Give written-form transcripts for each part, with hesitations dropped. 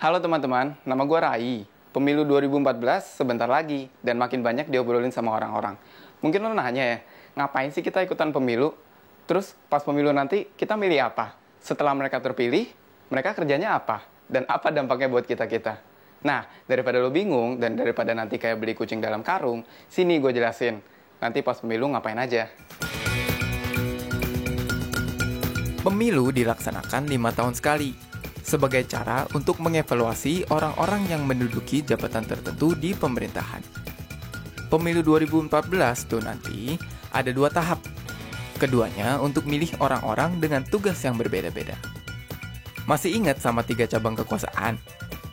Halo teman-teman, nama gue Rai. Pemilu 2014 sebentar lagi dan makin banyak diobrolin sama orang-orang. Mungkin lo nanya ya, ngapain sih kita ikutan pemilu? Terus pas pemilu nanti kita milih apa? Setelah mereka terpilih, mereka kerjanya apa? Dan apa dampaknya buat kita-kita? Nah, daripada lo bingung dan daripada nanti kayak beli kucing dalam karung, sini gue jelasin. Nanti pas pemilu ngapain aja. Pemilu dilaksanakan 5 tahun sekali, sebagai cara untuk mengevaluasi orang-orang yang menduduki jabatan tertentu di pemerintahan. Pemilu 2014 tuh nanti ada 2 tahap. Keduanya untuk milih orang-orang dengan tugas yang berbeda-beda. Masih ingat sama 3 cabang kekuasaan?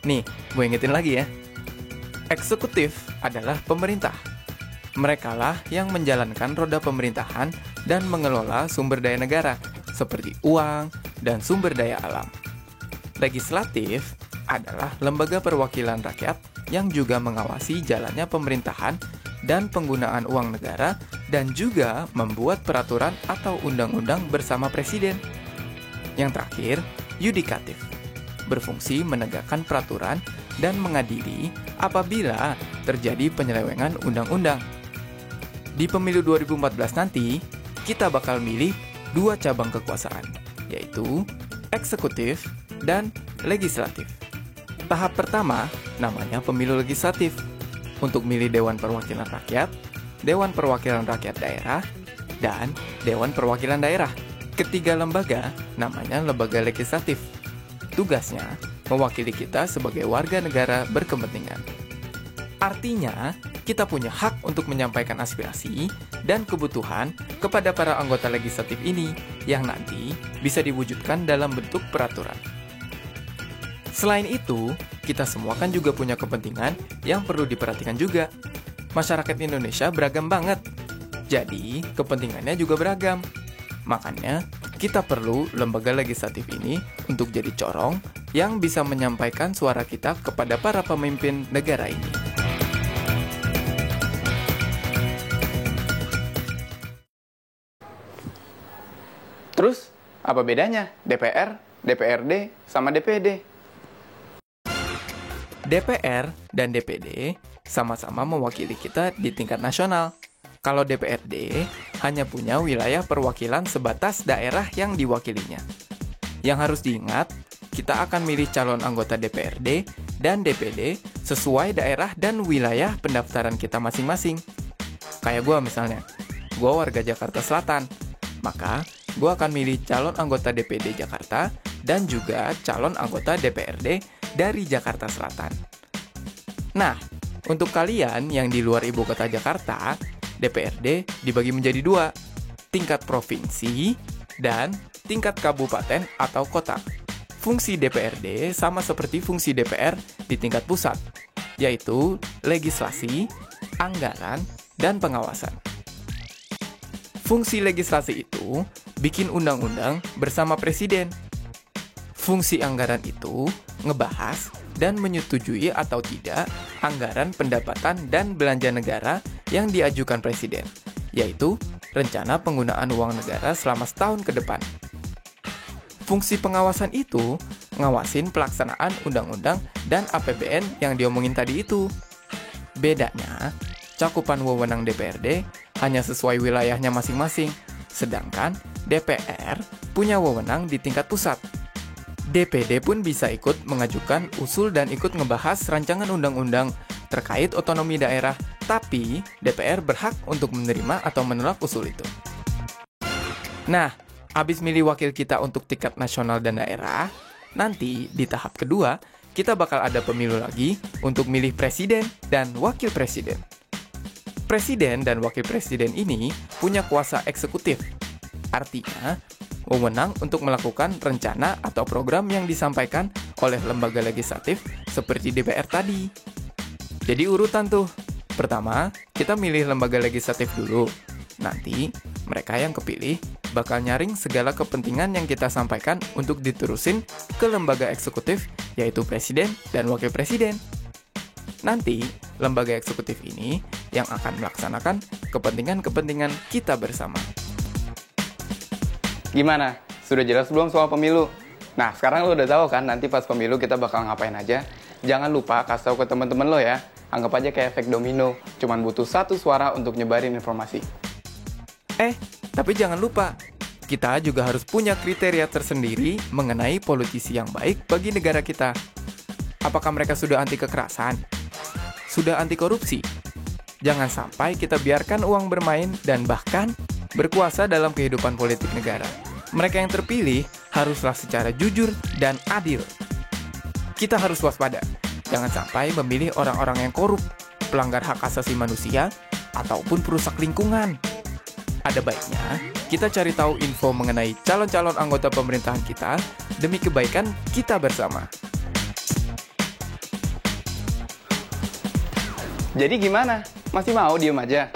Nih, gue ingetin lagi ya. Eksekutif adalah pemerintah. Merekalah yang menjalankan roda pemerintahan dan mengelola sumber daya negara, seperti uang dan sumber daya alam. Legislatif adalah lembaga perwakilan rakyat yang juga mengawasi jalannya pemerintahan dan penggunaan uang negara dan juga membuat peraturan atau undang-undang bersama presiden. Yang terakhir, yudikatif, berfungsi menegakkan peraturan dan mengadili apabila terjadi penyelewengan undang-undang. Di pemilu 2014 nanti, kita bakal milih 2 cabang kekuasaan, yaitu eksekutif dan legislatif. Tahap pertama namanya pemilu legislatif, untuk milih Dewan Perwakilan Rakyat, Dewan Perwakilan Rakyat Daerah, dan Dewan Perwakilan Daerah. Ketiga lembaga namanya lembaga legislatif. Tugasnya mewakili kita sebagai warga negara berkepentingan. Artinya, kita punya hak untuk menyampaikan aspirasi dan kebutuhan kepada para anggota legislatif ini yang nanti bisa diwujudkan dalam bentuk peraturan. Selain itu, kita semua kan juga punya kepentingan yang perlu diperhatikan juga. Masyarakat Indonesia beragam banget, jadi kepentingannya juga beragam. Makanya, kita perlu lembaga legislatif ini untuk jadi corong yang bisa menyampaikan suara kita kepada para pemimpin negara ini. Terus, apa bedanya DPR, DPRD, sama DPD? DPR dan DPD sama-sama mewakili kita di tingkat nasional. Kalau DPRD hanya punya wilayah perwakilan sebatas daerah yang diwakilinya. Yang harus diingat, kita akan milih calon anggota DPRD dan DPD sesuai daerah dan wilayah pendaftaran kita masing-masing. Kayak gue misalnya, gue warga Jakarta Selatan, maka gue akan milih calon anggota DPD Jakarta dan juga calon anggota DPRD dari Jakarta Selatan. Nah, untuk kalian yang di luar ibu kota Jakarta, DPRD dibagi menjadi 2, tingkat provinsi dan tingkat kabupaten atau kota. Fungsi DPRD sama seperti fungsi DPR di tingkat pusat, yaitu legislasi, anggaran, dan pengawasan. Fungsi legislasi itu bikin undang-undang bersama presiden. Fungsi anggaran itu ngebahas dan menyetujui atau tidak anggaran pendapatan dan belanja negara yang diajukan presiden, yaitu rencana penggunaan uang negara selama setahun ke depan. Fungsi pengawasan itu ngawasin pelaksanaan undang-undang dan APBN yang diomongin tadi itu. Bedanya, cakupan wewenang DPRD hanya sesuai wilayahnya masing-masing, sedangkan DPR punya wewenang di tingkat pusat. DPD pun bisa ikut mengajukan usul dan ikut ngebahas rancangan undang-undang terkait otonomi daerah, tapi DPR berhak untuk menerima atau menolak usul itu. Nah, habis milih wakil kita untuk tingkat nasional dan daerah, nanti di tahap kedua, kita bakal ada pemilu lagi untuk milih presiden dan wakil presiden. Presiden dan wakil presiden ini punya kuasa eksekutif. Artinya, wewenang untuk melakukan rencana atau program yang disampaikan oleh lembaga legislatif seperti DPR tadi. Jadi urutan tuh. Pertama, kita milih lembaga legislatif dulu. Nanti, mereka yang kepilih bakal nyaring segala kepentingan yang kita sampaikan untuk diterusin ke lembaga eksekutif, yaitu presiden dan wakil presiden. Nanti, lembaga eksekutif ini yang akan melaksanakan kepentingan-kepentingan kita bersama. Gimana? Sudah jelas belum soal pemilu? Nah, sekarang lo udah tahu kan nanti pas pemilu kita bakal ngapain aja. Jangan lupa kasih tahu ke teman-teman lo ya. Anggap aja kayak efek domino, cuman butuh satu suara untuk nyebarin informasi. Tapi jangan lupa, kita juga harus punya kriteria tersendiri mengenai politisi yang baik bagi negara kita. Apakah mereka sudah anti kekerasan? Sudah anti korupsi? Jangan sampai kita biarkan uang bermain dan bahkan berkuasa dalam kehidupan politik negara. Mereka yang terpilih haruslah secara jujur dan adil. Kita harus waspada. Jangan sampai memilih orang-orang yang korup, pelanggar hak asasi manusia, ataupun perusak lingkungan. Ada baiknya kita cari tahu info mengenai calon-calon anggota pemerintahan kita demi kebaikan kita bersama. Jadi gimana? Masih mau diem aja?